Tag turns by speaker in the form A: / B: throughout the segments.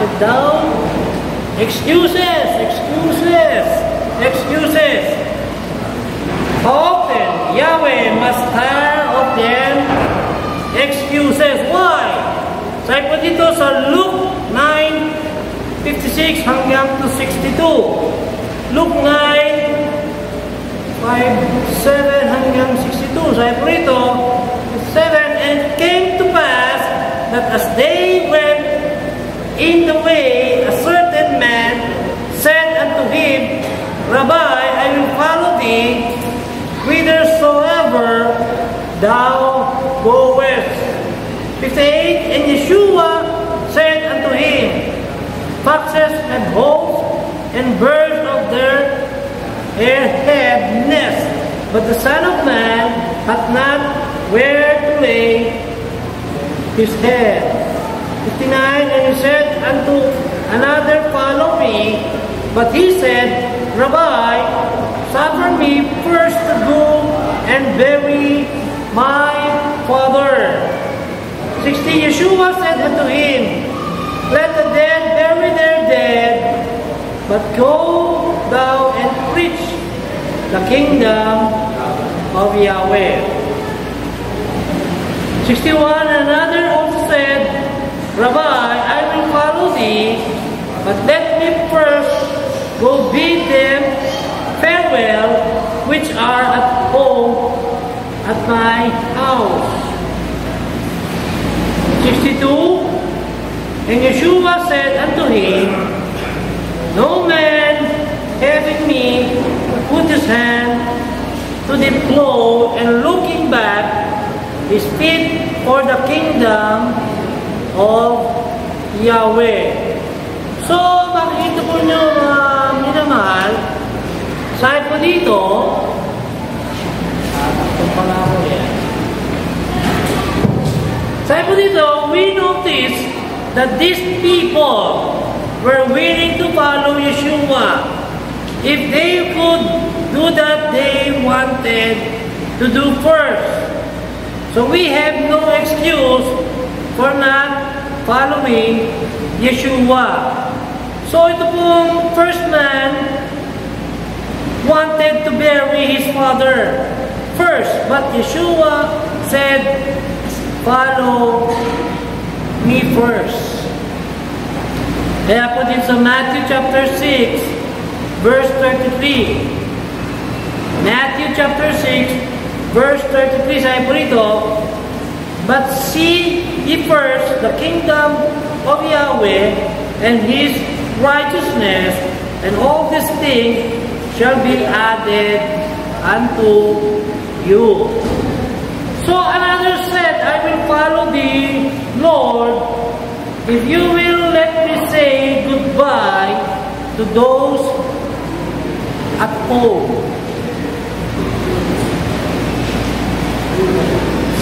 A: jotted down. Excuses, excuses, excuses. How often Yahweh must tire of them? Excuses. Why? Sabi po dito sa Luke 9:56 hanggang to 62. Luke 9:57 hanggang 62. Sabi po rito, 7, and it came to pass that as they went in the way, a certain man said unto him, Rabbi, I will follow thee whithersoever thou goest. 58, and Yeshua said unto him, Foxes and holes and birds of their air have nests, but the Son of Man hath not where to lay his head. 59, and he said unto another, Follow me. But he said, Rabbi, suffer me first to go and bury my father. 60, Yeshua said unto him, Let the dead bury their dead, but go thou and preach the kingdom of Yahweh. 61, another also said, Rabbi, I will follow thee, but let me first go bid them farewell, which are at home at my house. 62, and Yeshua said unto him, No man having me put his hand to the plow and looking back is fit for the kingdom of Yahweh. So, makikita po nyo mga minamahal, sabi po dito, sabi po dito, we notice that these people were willing to follow Yeshua. If they could do that they wanted to do first. So we have no excuse for not following Yeshua. So ito pong first man wanted to bury his father first, but Yeshua said, follow me first. Kaya po din sa Matthew chapter 6, verse 33. Matthew chapter 6, verse 33, sabi po rito, But seek ye first the kingdom of Yahweh and His righteousness, and all these things shall be added unto you. So another said, I will follow thee, Lord, if you will let me say goodbye to those at home.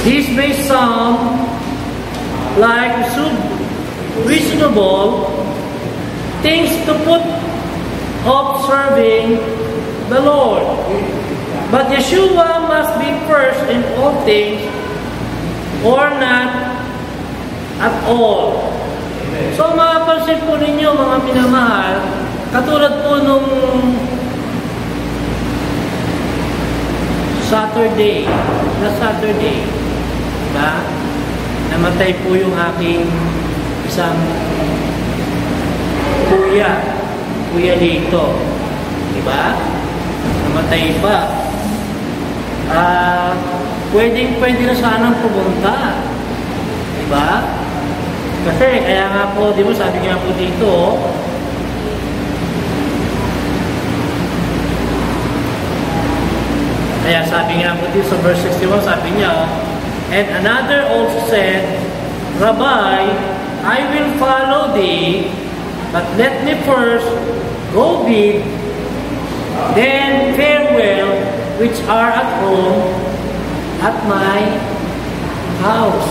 A: This may sound like reasonable things to put off serving the Lord. But Yeshua must be first in all things or not at all. So mapapansin po ninyo mga minamahal, katulad po nung Saturday, diba? Namatay po yung aking isang kuya dito, diba? Namatay pa. Pwede na sanang pumunta, diba? Kasi kaya nga po, di ba, sabi nga po dito, kaya sabi nga po dito sa verse 61, sabi niya, and another also said, Rabbi, I will follow thee, but let me first go bid then farewell, which are at home at my house.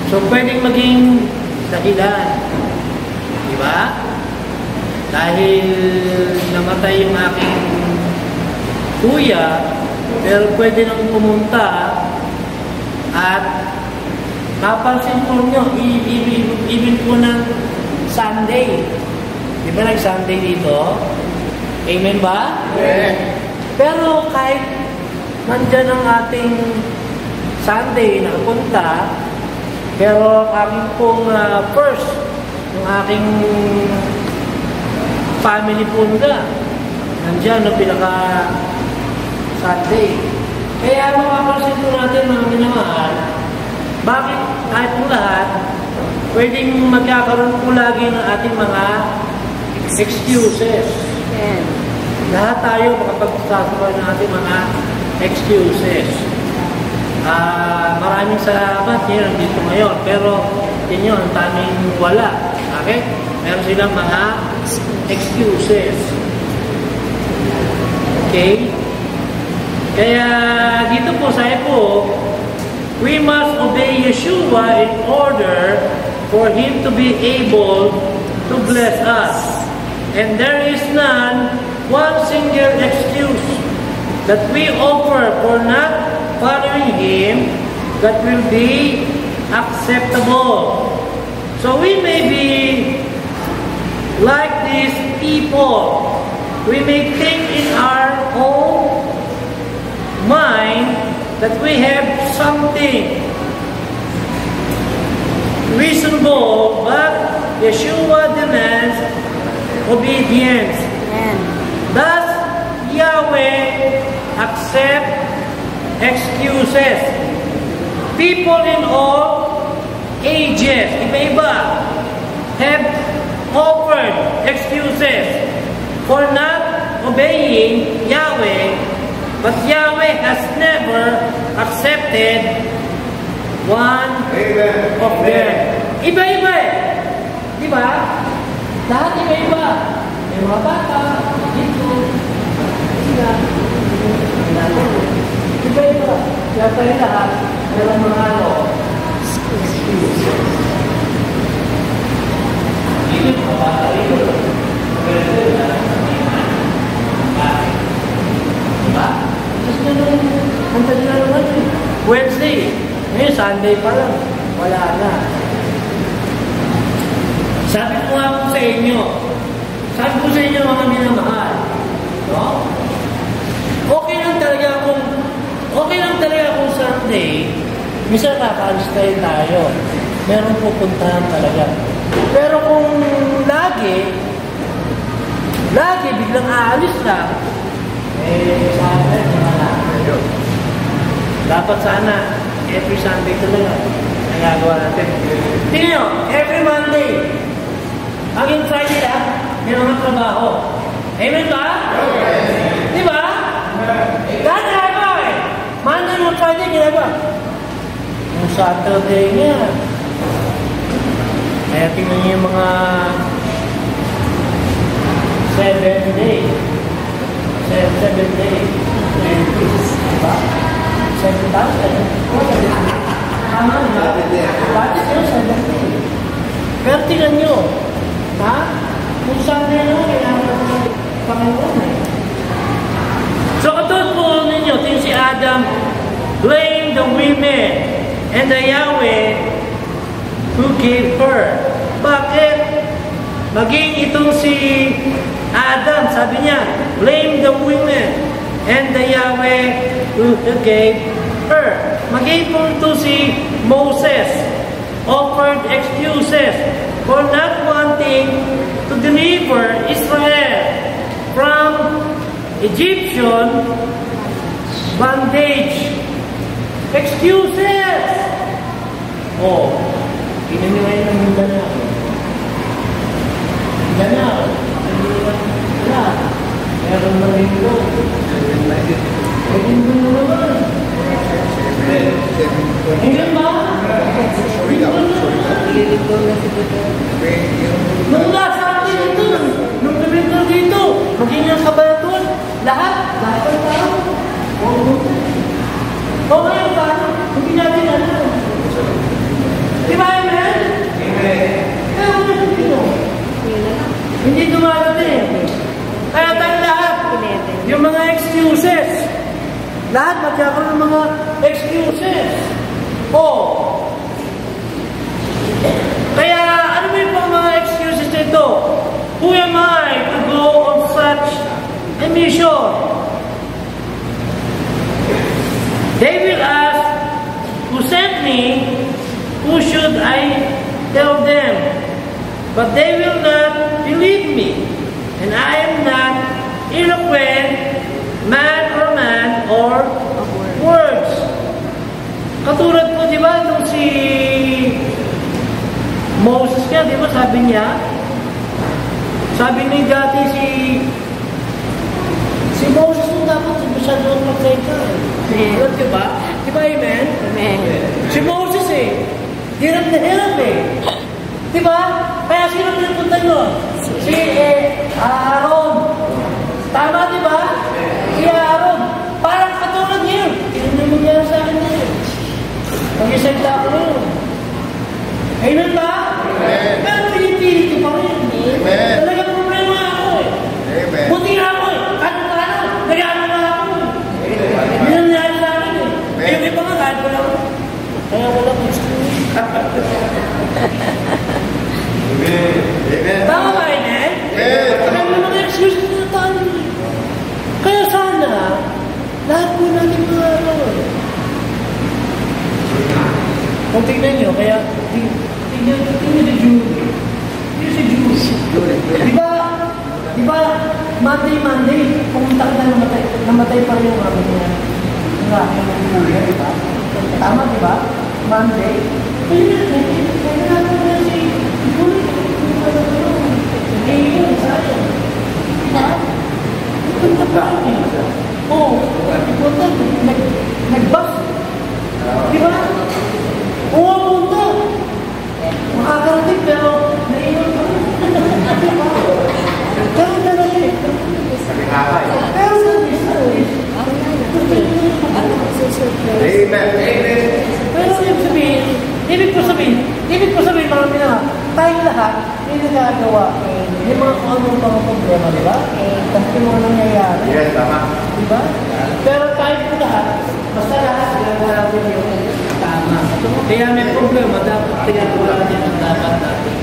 A: So, pwedeng maging dahilan. Diba? Dahil namatay yung aking kuya, pero pwede nang pumunta at napansin po nyo, ibig po ng Sunday. Di ba nag-Sunday dito? Amen ba?
B: Amen.
A: Pero kahit nandyan ang ating Sunday nakapunta, pero aking pong first, yung aking family punta, nandyan ang pinaka-Sunday. Kaya makapansin po natin mga minamahal, bakit kahit po lahat, pwedeng magkakaroon po lagi ng ating mga excuses.
B: Amen.
A: Lahat tayo makapagsasawa ng ating mga excuses. Maraming salamat yun nandito ngayon. Pero yun yun, ang tanging wala. Okay? Meron silang mga excuses. Okay? Kaya dito po sa po, we must obey Yeshua in order for Him to be able to bless us. And there is one single excuse that we offer for not following Him that will be acceptable. So we may be like these people. We may think in our own mind that we have something reasonable, but Yeshua demands obedience.
B: Amen.
A: Thus, Yahweh accepts excuses. People in all ages, iba-iba, have offered excuses for not obeying Yahweh, but Yahweh has never accepted one of them. Iba-iba eh. Di ba? Lahat iba-iba. May mga bata, dito, sila, iba-iba. Kaya tayo lahat, mayroong mga excuses. Dito, mga bata dito. Diba? Just ganun, punta nila naman Wednesday. Ngayon, Sunday pa lang. Wala na. Sabi ko nga po sa inyo, mga minamahal, no? Okay lang talaga kung Sunday, minsan nakaalis tayo. Meron pupuntahan talaga. Pero kung lagi biglang aalis lang, dapat sana every Sunday talaga nagagawa natin. Tingnan nyo, every Monday hanggang Friday may mga trabaho. Amen ba? Di ba? Dahil ginagawa eh. Monday mo Friday ginagawa. Yung Saturday nga. Kaya tingnan nyo yung mga 7 days. 7 days. Diba? 7,000. Tama na. Bakit yun? 7 days. Pero tingnan nyo. Ha? Kung Sunday na, kailangan ng Panginoon eh. So katulad po ninyo, tingin si Adam, blame the women and the Yahweh who gave her. Bakit? Maging itong si Adam, sabi niya, blame the women and the Yahweh who gave her. Maging po ito si Moses, offered excuses for not wanting to deliver Israel from Egyptian bondage. Excuses! Oh, pinaniwain ng Mindanao. Mindanao. Wala. Meron na rin ito. Pwede mo naman. Hinggan ba? Nung nasa atin ito, nung tumigil dito, maging ang kabalatun, lahat ang tao. O ngayon ba? Hindi natin alam. Di ba, amen? Amen. Kaya wala dito. Hindi dumarating. Kaya tayo lahat, yung mga excuses, lahat magkakaroon ng mga excuses. Kaya ano ba yung mga excuses me, who should I tell them? But they will not believe me, and I am not eloquent man or words. Katulad po, di ba, nung si Moses nga, di ba, sabi ni dati si Moses nung dapat siya doon mag-teka. Di ba? Di ba, amen?
B: Amen.
A: Si Moses hirap na hirap Di ba? Kaya sino pinapunta nyo? Si Aaron. Tama, di ba? Si Aaron. Parang katulad niyo. Hindi na mangyari sa akin na yun. Mag-isagta ako na yun. Amen ba?
C: Amen.
A: Pero pinipilit ko pa rin.
C: Amen.
A: Talaga problema ako
C: Amen.
A: Buti nga ako Kahit nag-ano na ako Hindi na nangyari sa akin Yung iba nga kahit wala ako. Kaya wala ko
C: Amen. Amen.
A: Tama ba, Amen?
C: Amen.
A: Kaya may mga excuses na tayo. Kaya sana, lahat po natin mga Kung tignan nyo, kaya tignan si Jude. Tignan si Jude. Di ba, Monday, pumunta ka na namatay pa rin yung amin niya. Yung aking buhay, di ba? Tama, di ba? Monday. Kaya natin na si Jude. Hindi yun, sayang. Di ba? Punta pa rin. Oo. Punta, nag-bus. Di ba? Oo, punta. Makakarating, pero naiyon pa rin. Pero narating. Pero sa service.
C: Amen.
A: Pero ibig ko sabihin, marami na, tayong lahat, may nagagawa. Yung mga anong mga problema, di ba? Kasi mga nangyayari.
C: Yes, tama.
A: Di ba? Pero tayo po lahat, basta lahat, ginagawa yung tama. Kaya may problema, dapat ginagawa niya ang dapat natin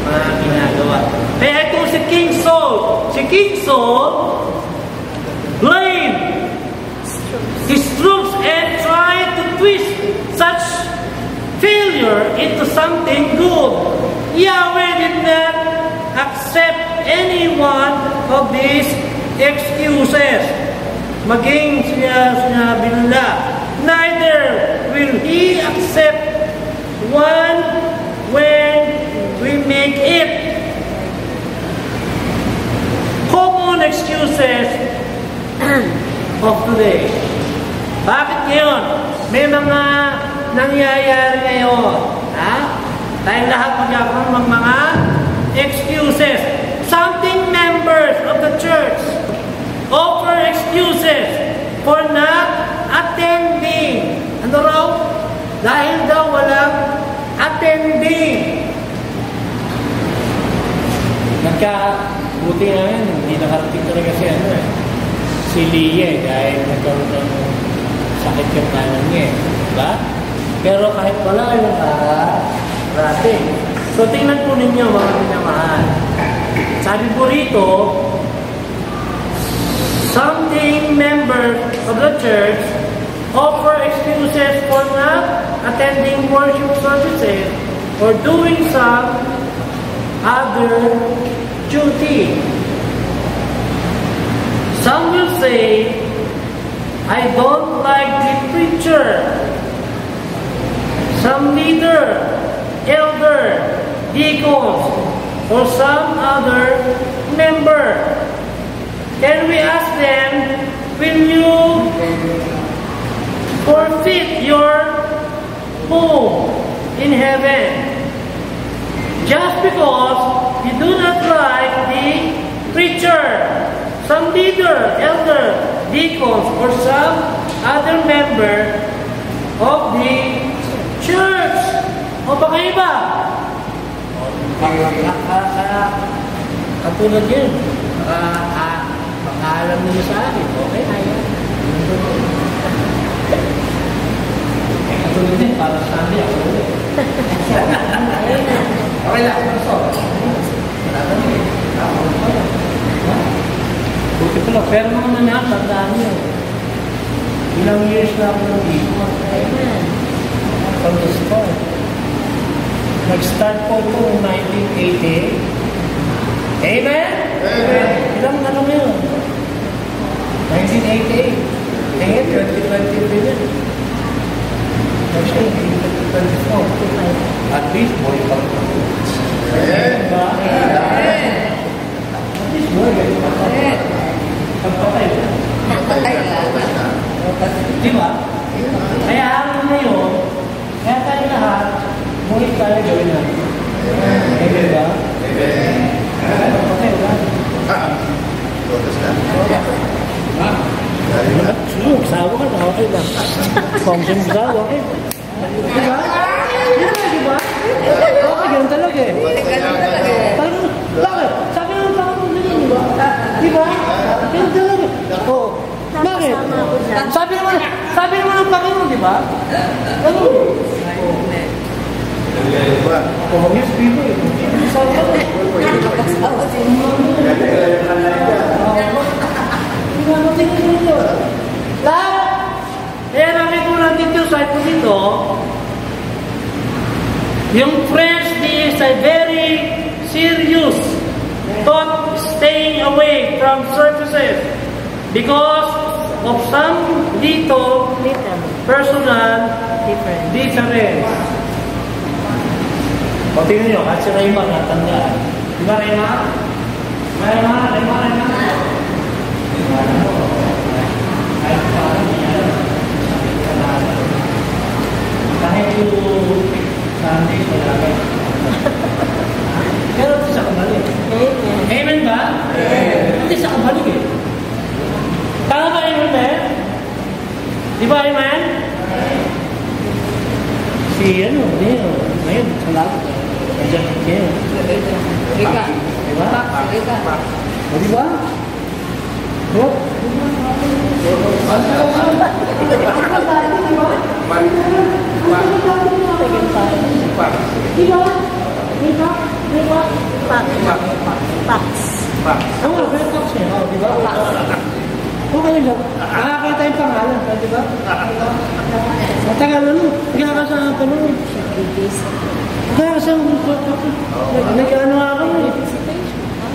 A: mga ginagawa. Kaya ito si King Saul, blamed his troops and tried to twist such failure into something good. Yahweh did not accept any one of these excuses. Maging sinabi nila, neither will He accept one when we make it. Common excuses of today. Bakit ngayon? May mga nangyayari ngayon. Dahil lahat magkakaroon ng mga excuses. Something members of the church offer excuses for not attending. Ano raw? Dahil daw walang attending. Buti nga yan, hindi nakarating talaga si Lia dahil nagkaroon ng sakit yung kanan niya. Diba? Pero kahit wala yung nakarating. So tingnan po ninyo mga pinamahal. Sabi po rito, something members of the church offer excuses for not attending worship services or doing some other duty. Some will say, I don't like the preacher. Some leader, elder, deacons, or some other member. Can we ask them, will you forfeit your home in heaven just because you do not like the preacher, some leader, elder, deacons, or some other member of the church? O baka iba? Katulad yun. Baka alam nyo sa akin. Okay, ayan. Katulad din, para sa amin ako. Okay lang, buti pala, pero naman na tandaan nyo. Ilang years na ako nandito. from the start. Nag-start po ito noong 1988. Amen?
C: Amen.
A: Ilang ano ngayon? 1988. Ngayon, 2023 yun. Next year, 2024. At least, boy pa rin ako. Diba? At least, boy, pagpatay ka. Diba? Kaya ang ngayon, kaya tayo lahat, buhay tayo gawin natin. Amen ba?
C: Amen.
A: Pagpatay ka.
C: Todos na.
A: Sawa ka na, okay ba? Function ka, okay. Diba? Diba? Okay, ganun talaga eh. Bakit? Sabi ng Panginoon nila, diba? Diba? Ganun talaga. Oo. Bakit? Sabi naman ng Panginoon, diba? Ganun. Oh, yes, people. Sabi ka na. Lahat! Kaya nakita ko natin yung site ko dito, yung French is a very serious thought staying away from surfaces because of some little personal difference. O tingnan nyo, at si Raymond natandaan. Di ba Raymond? Raymond. Kahit yung Sunday, wala kayo. Pero ito sa kabalik. Amen ba? Hindi sa kabalik eh. Tama ba amen ba? Di ba amen? Si ngayon, sa lahat. Nandiyan kayo.
B: Rika.
A: Diba?
B: Rika.
A: O diba? Bro? Ang mga Fax niya, diba? Okay lang. Nakakita yung pangalan, diba? Matagal na nun. Nagkakasama pa nun. Nagkakasama pa nun. Nag-ano ako eh.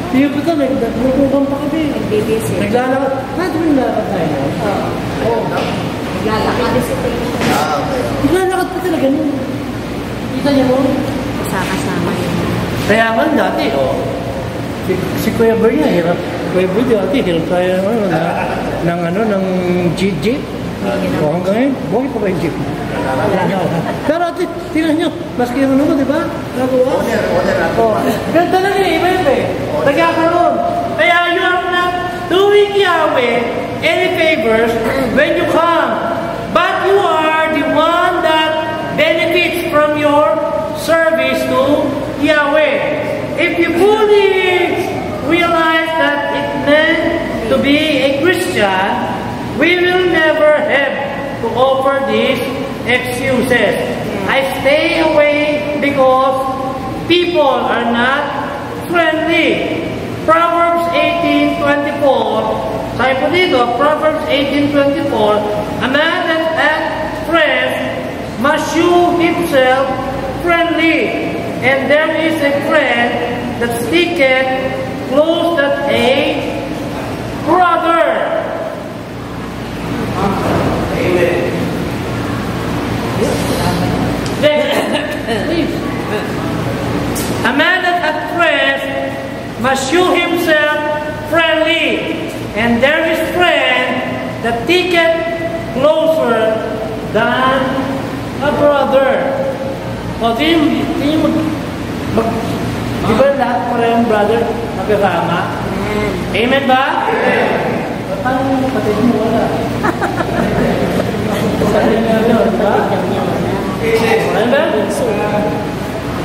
A: Hindi ko ito, nagkukumpang pa kami. Naglalakad. Bakit mo naglalakad tayo? Oo.
B: Naglalakad.
A: Naglalakad pa talaga nun. Kita niyo mo?
B: Kasama yun.
A: Kaya man dati, si Kuya Ber niya, hirap. Kuya Ber dati, hirap tayo ng jeep. O hanggang ngayon, buhay pa ba yung jeep? Pero ate, tingnan nyo, maski yung ano mo, di ba? Nagawa? Ganun talaga eh, iba-iba eh. Nagkakaroon. Kaya you are not doing Yahweh any favors when you come. But you are the one that benefits from your service to Yahweh. If you fully realize that it meant to be a Christian, we will never have to offer these excuses. I stay away because people are not friendly. Proverbs 18:24. Sabi po dito, Proverbs 18:24, a man that hath friends must shew himself friendly, and there is a friend that sticketh close that a brother. Amen. Please. A man that hath friends must shew himself friendly, and there is friend that sticketh closer than a brother. O, di ba lahat parehong brother magkasama? Amen ba? Amen. Paano yung kapatid mo? Wala. Kapatid niya yun, di ba? Amen ba?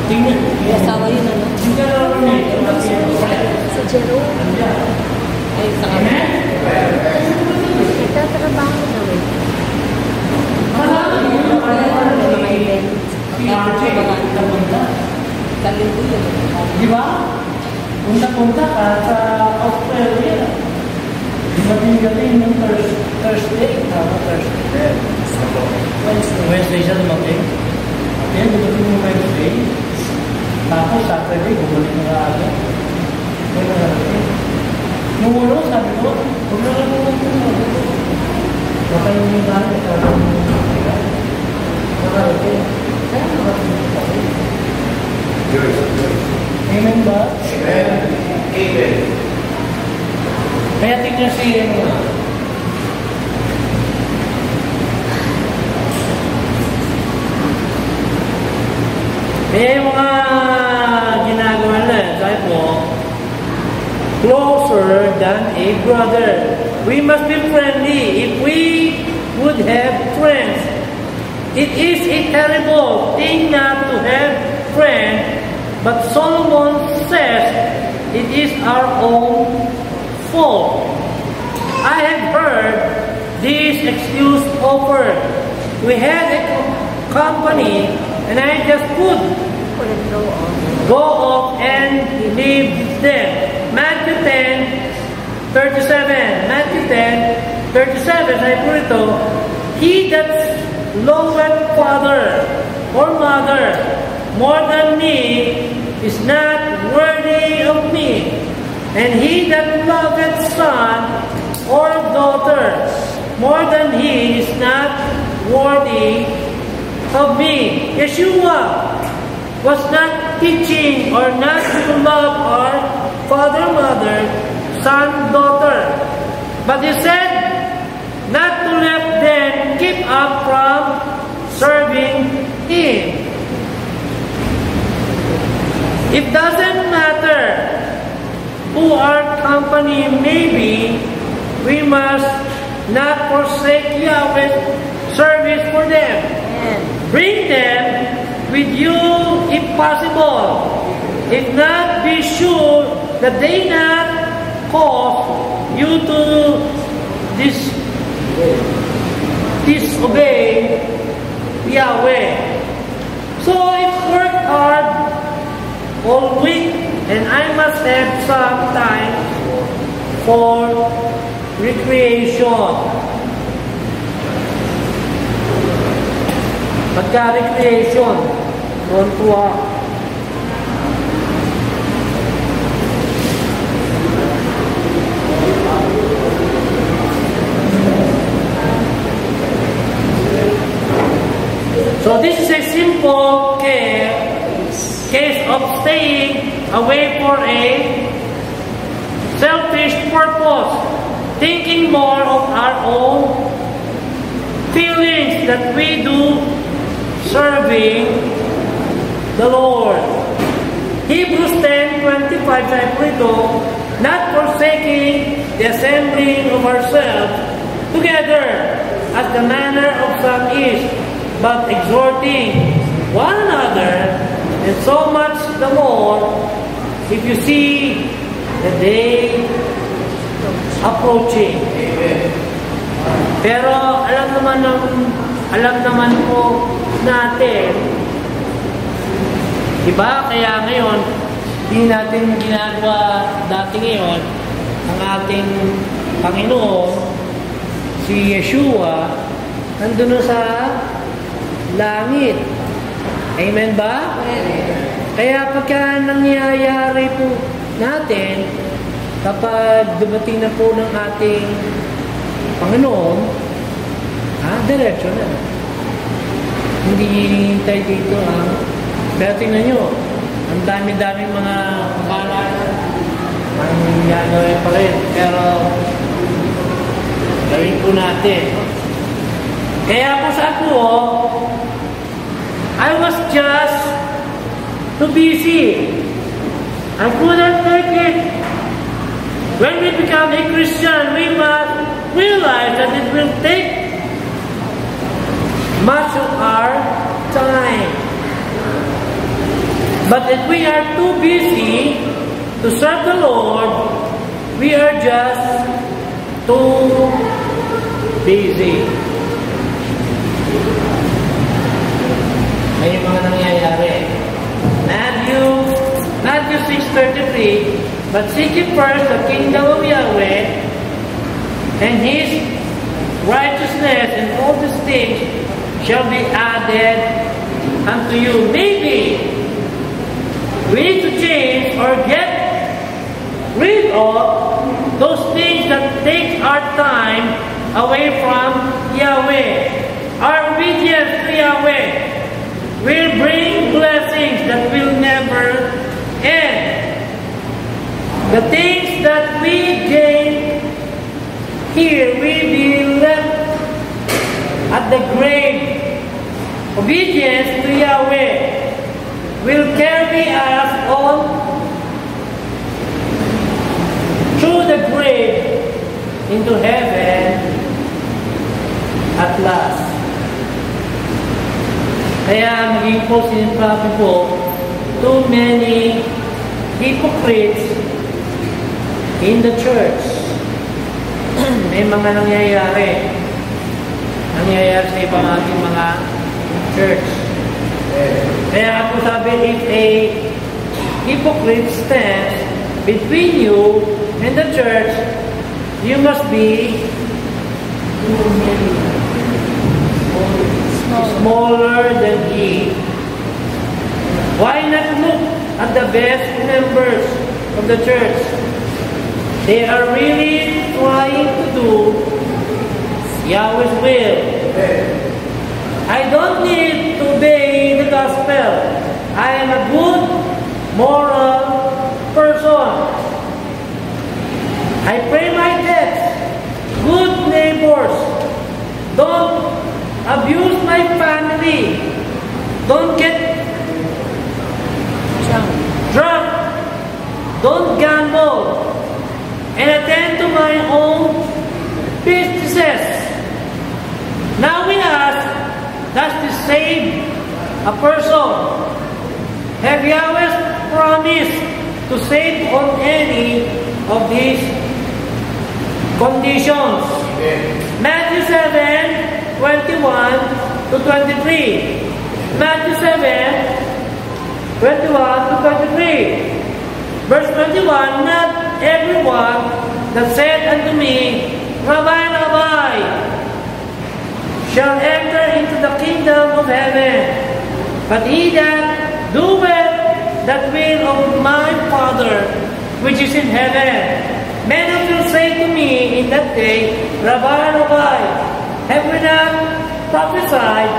A: Tingnan.
B: Asawa yun, ano?
A: Tingnan na rin eh.
B: Sa Jerome. Ay, sa kami. Nagtatrabaho na rin. Mga event. Kalito yun.
A: Di ba? Punta-punta ka sa Australia. Galing ng Thursday. Thursday. Wednesday siya dumating. Yan, dumating yung Wednesday. Tapos Saturday, bumalik na agad. Yan na natin. Nung ulo, sabi ko, huwag na lang pumunta. Baka yung dami, sabi ko, nakarating. Kaya nakarating pa rin. Amen ba?
C: Amen. Amen.
A: Kaya tingnan si kaya yung mga ginagawa na, sabi po, closer than a brother. We must be friendly if we would have friends. It is a terrible thing not to have friends, but Solomon says it is our own fault. I have heard this excuse offered. We had a company and I just could go off and leave them. Matthew 10:37. Matthew 10:37, sabi po ito, he that loveth father or mother more than me is not worthy of me. And he that loveth son or daughter more than he is not worthy of me. Yeshua was not teaching or not to love our father, mother, son, daughter. But he said not to let them keep up from serving him. It doesn't matter who our company may be, we must not forsake Yahweh's service for them. Bring them with you if possible. If not, be sure that they not cause you to disobey Yahweh. So if work hard all week, and I must have some time for recreation. Pagka-recreation, tuwa. So this is a simple case of staying away for a selfish purpose, thinking more of our own feelings that we do serving the Lord. Hebrews 10:25 says ito, not forsaking the assembling of ourselves together as the manner of some is, but exhorting one another, and so much the more if you see the day approaching. Pero alam naman po natin, diba? Kaya ngayon, hindi natin ginagawa dati ngayon ang ating Panginoon, si Yeshua, nandun sa langit. Amen ba? Kaya pagka nangyayari po natin, kapag dumating na po ng ating Panginoon, diretso na. Hindi hinihintay dito, Pero tingnan nyo, ang dami-daming mga pangalanan ang gagawin pa rin. Pero gawin po natin. Kaya po sa ako, I was just too busy. I couldn't make it. When we become a Christian, we must realize that it will take much of our time. But if we are too busy to serve the Lord, we are just too busy. May mga nangyayari. Matthew 6:33, but seek ye first the kingdom of Yahweh and His righteousness, and all these things shall be added unto you. Maybe we need to change or get rid of those things that take our time away from Yahweh. Our obedience to Yahweh will bring blessings that will never end. The things that we gain here will be left at the grave. Obedience to Yahweh will carry us on through the grave into heaven at last. Kaya maging po sinasabi po, too many hypocrites in the church. May mga nangyayari sa ibang ating mga church. Kaya ako sabi, if a hypocrite stands between you and the church, you must be smaller than he. Why not look at the best members of the church? They are really trying to do Yahweh's will. I don't need to obey the gospel. I am a good, moral person. I pray my debts. Good neighbors. Don't abuse my family. Don't get drunk. Don't gamble. And attend to my own businesses. Now we ask, does this save a person? Have Yahweh promised to save on any of these conditions? Matthew 7, 21 to 23. Matthew 7, 21 to 23. Verse 21, not everyone that said unto me, Rabbi, Rabbi, shall enter into the kingdom of heaven, but he that doeth that will of my Father which is in heaven. Many will say to me in that day, Rabbi, Rabbi, have we not prophesied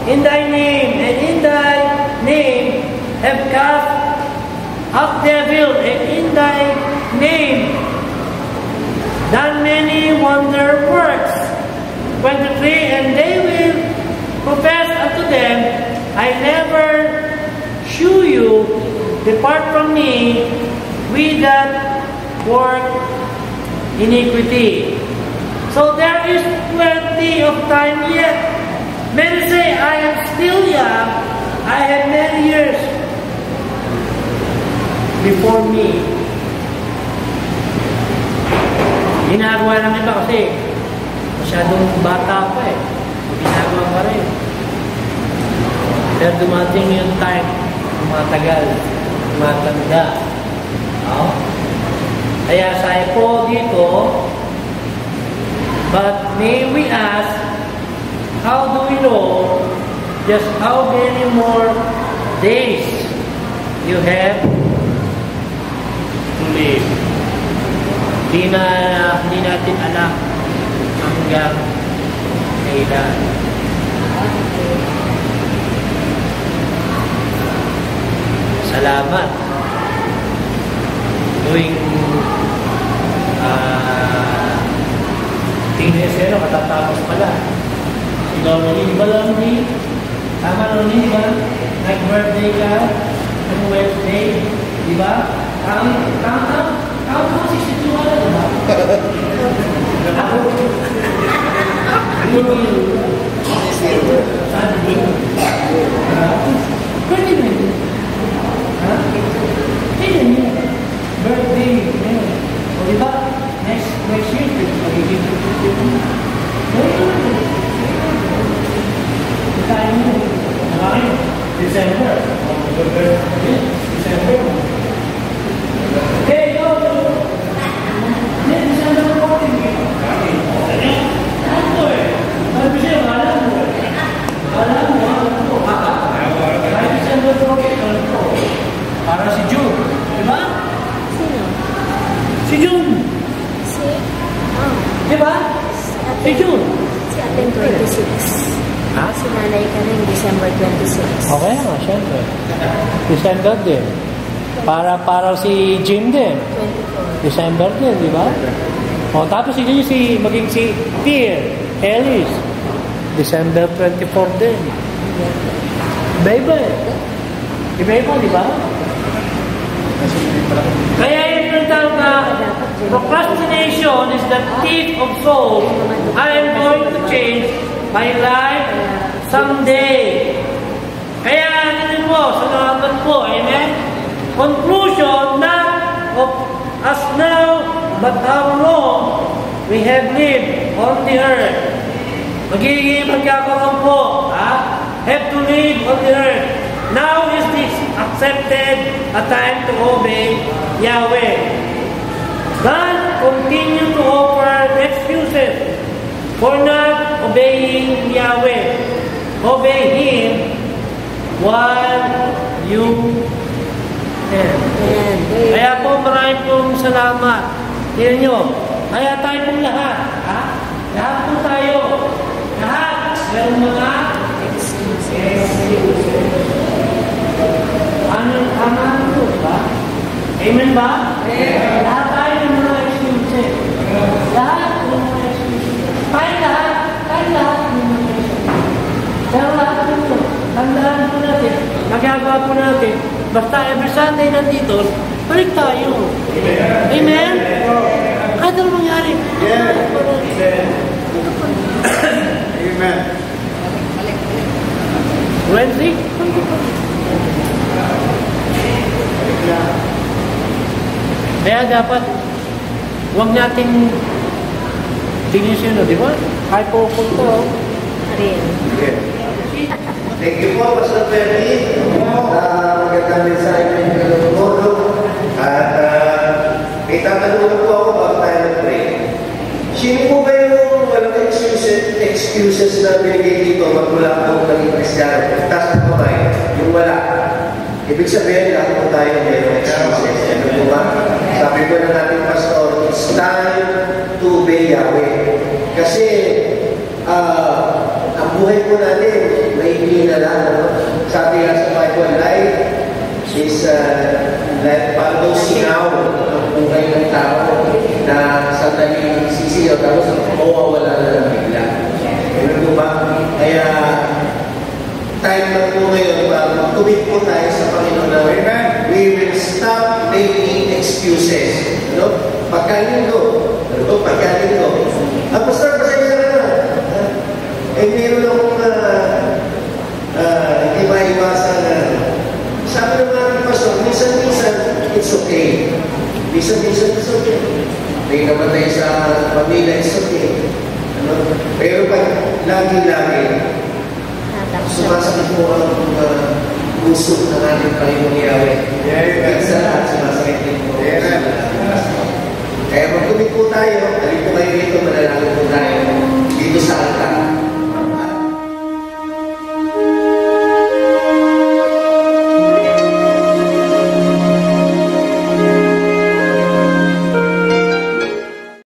A: in thy name, and in thy name have cast out devils, and in thy name done many wonder works? 23, and they will profess unto them, I never shew you, depart from me, we that work iniquity. So there is plenty of time yet. Many say, I am still young, I have many years before me. Ginagawa ng iba kasi masyadong bata pa eh. Ginagawa pa rin. Pero dumating yung time, matagal, matanda. Oh? Kaya sabi po dito, but may we ask, how do we know just how many more days you have to live? Hindi natin alam hanggang kailan. Salamat. Tuwing tingin sa'yo, katatapos pala. Ikaw na rin ba lang ni? Tama na rin ba? Nag-birthday ka? Nag-Wednesday? Di ba? Count mo 62 ka na, di ba? Ako? Sunday? Pwede na yun. Ha? Pwede na yun. Birthday. O di ba? Next year, magiging tayo mo. Nakakin. December. December. Okay, go! December mo po. Ano po eh? Ano siya? Alam mo. Alam mo. December din. Para si Jim din.
B: 24.
A: December din, di ba? O, tapos maging si Pierre Ellis. December 24 din. Iba-iba eh. Iba-iba, di ba? Kaya yung tawag na procrastination is the thief of souls. I am going to change my life someday. Kaya ano po, salamat po, amen? Conclusion, not of us now, but how long we have lived on the earth. Magiging magkakaroon po, have to live on the earth. Now is this accepted a time to obey Yahweh. God continue to offer excuses for not obeying Yahweh. Obey Him while you can. Kaya po marami pong salamat. Tignan nyo. Kaya tayo pong lahat. Lahat po tayo. Lahat. Meron mga excuses. Ano po ba? Amen ba? Amen. Lahat tayo ng mga excuses. Lahat ng mga excuses. Tayo lahat ng mga excuses. Pero lahat po ito. Tandaan po natin. Magagawa po natin. Basta every Sunday nandito, balik tayo. Amen? Kahit ano mangyari.
C: Amen.
A: Wednesday? Kaya dapat huwag nating dinisyon, di ba? Kahit po punto.
C: Thank you po, Pastor Ferdy. Magandang mensahe ng Lolo. At may tatanungin po ako bago tayo nag-pray. Sino po ba yung walang excuses na binigay dito magmula po ng Kristyano? Taas ng kamay, yung wala. Ibig sabihin, lahat po tayo mayroong excuses. Ano po ba? Sabi ko na natin, Pastor, it's time to obey Yahweh. Kasi, ang buhay po natin, may hinala. No? Sabi nga sa Bible, life is like parang sinaw ang buhay ng tao na sandali sisiyaw tapos mawawala na lang bigla. Ano po ba? Kaya, time na po ngayon, mag-commit po tayo sa Panginoon na we will stop making excuses. No? Pagkalinggo. Ano po? Pagkalinggo. Pastor, pasensya na na. Meron akong hindi maiwasan na sabi naman, Pastor, minsan-minsan, it's okay. Minsan-minsan, it's okay. May namatay sa pamilya, it's okay. Ano? Pero pag lagi-lagi, sumasakit po ang puso ng ating Panginoon Yahweh. Minsan, sumasakit din po. Kaya mag-commit po tayo.